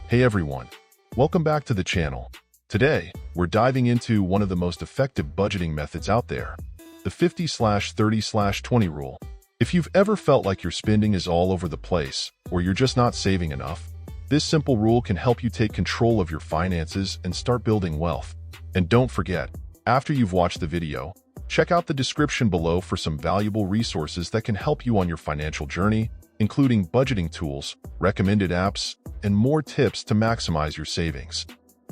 Hey everyone, welcome back to the channel. Today, we're diving into one of the most effective budgeting methods out there, the 50/30/20 rule. If you've ever felt like your spending is all over the place, or you're just not saving enough, this simple rule can help you take control of your finances and start building wealth. And don't forget, after you've watched the video, check out the description below for some valuable resources that can help you on your financial journey, including budgeting tools, recommended apps, and more tips to maximize your savings.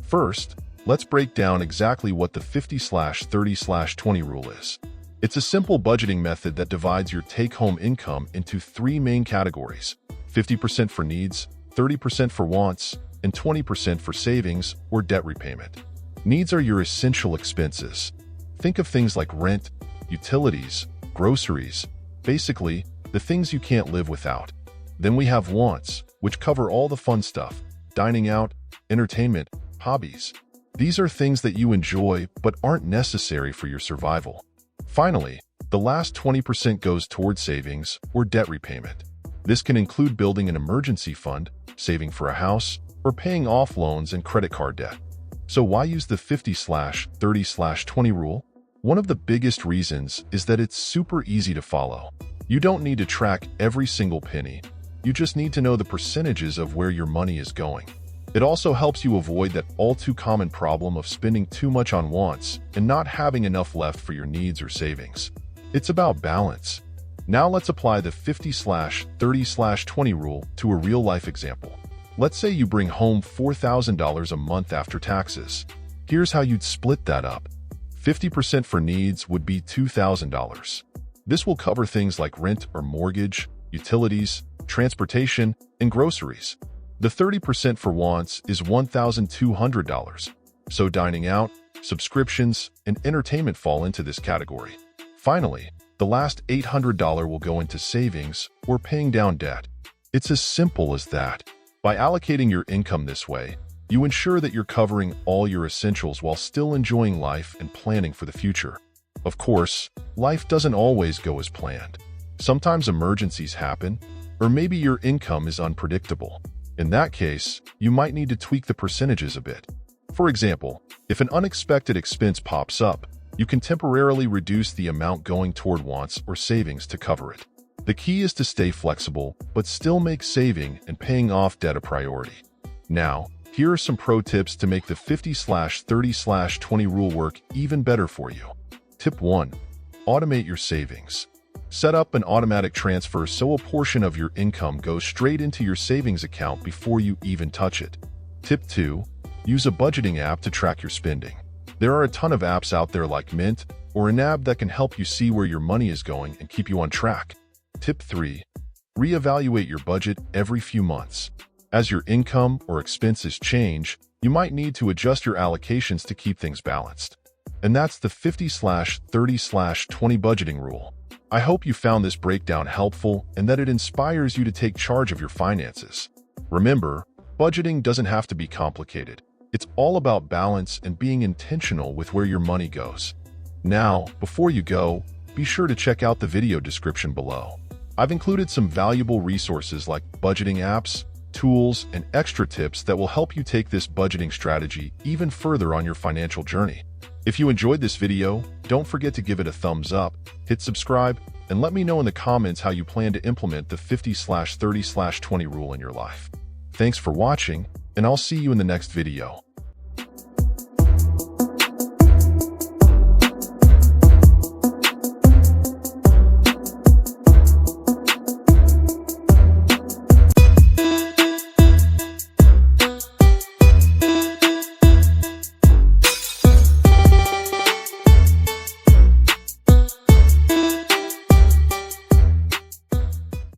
First, let's break down exactly what the 50/30/20 rule is. It's a simple budgeting method that divides your take-home income into three main categories: 50% for needs, 30% for wants, and 20% for savings or debt repayment. Needs are your essential expenses. Think of things like rent, utilities, groceries, basically, the things you can't live without. Then we have wants, which cover all the fun stuff: dining out, entertainment, hobbies. These are things that you enjoy but aren't necessary for your survival. Finally, the last 20% goes towards savings or debt repayment. This can include building an emergency fund, saving for a house, or paying off loans and credit card debt. So why use the 50/30/20 rule? One of the biggest reasons is that it's super easy to follow. You don't need to track every single penny. You just need to know the percentages of where your money is going. It also helps you avoid that all too common problem of spending too much on wants and not having enough left for your needs or savings. It's about balance. Now let's apply the 50/30/20 rule to a real-life example. Let's say you bring home $4,000 a month after taxes. Here's how you'd split that up. 50% for needs would be $2,000. This will cover things like rent or mortgage, utilities, transportation, and groceries. The 30% for wants is $1,200. So dining out, subscriptions, and entertainment fall into this category. Finally, the last $800 will go into savings or paying down debt. It's as simple as that. By allocating your income this way, you ensure that you're covering all your essentials while still enjoying life and planning for the future. Of course, life doesn't always go as planned. Sometimes emergencies happen, or maybe your income is unpredictable. In that case, you might need to tweak the percentages a bit. For example, if an unexpected expense pops up, you can temporarily reduce the amount going toward wants or savings to cover it. The key is to stay flexible, but still make saving and paying off debt a priority. Now, here are some pro tips to make the 50/30/20 rule work even better for you. Tip 1. Automate your savings. Set up an automatic transfer so a portion of your income goes straight into your savings account before you even touch it. Tip 2. Use a budgeting app to track your spending. There are a ton of apps out there like Mint or an app that can help you see where your money is going and keep you on track. Tip 3. Reevaluate your budget every few months. As your income or expenses change, you might need to adjust your allocations to keep things balanced. And that's the 50/30/20 budgeting rule. I hope you found this breakdown helpful and that it inspires you to take charge of your finances. Remember, budgeting doesn't have to be complicated. It's all about balance and being intentional with where your money goes. Now, before you go, be sure to check out the video description below. I've included some valuable resources like budgeting apps, tools, and extra tips that will help you take this budgeting strategy even further on your financial journey. If you enjoyed this video, don't forget to give it a thumbs up, hit subscribe, and let me know in the comments how you plan to implement the 50/30/20 rule in your life. Thanks for watching, and I'll see you in the next video.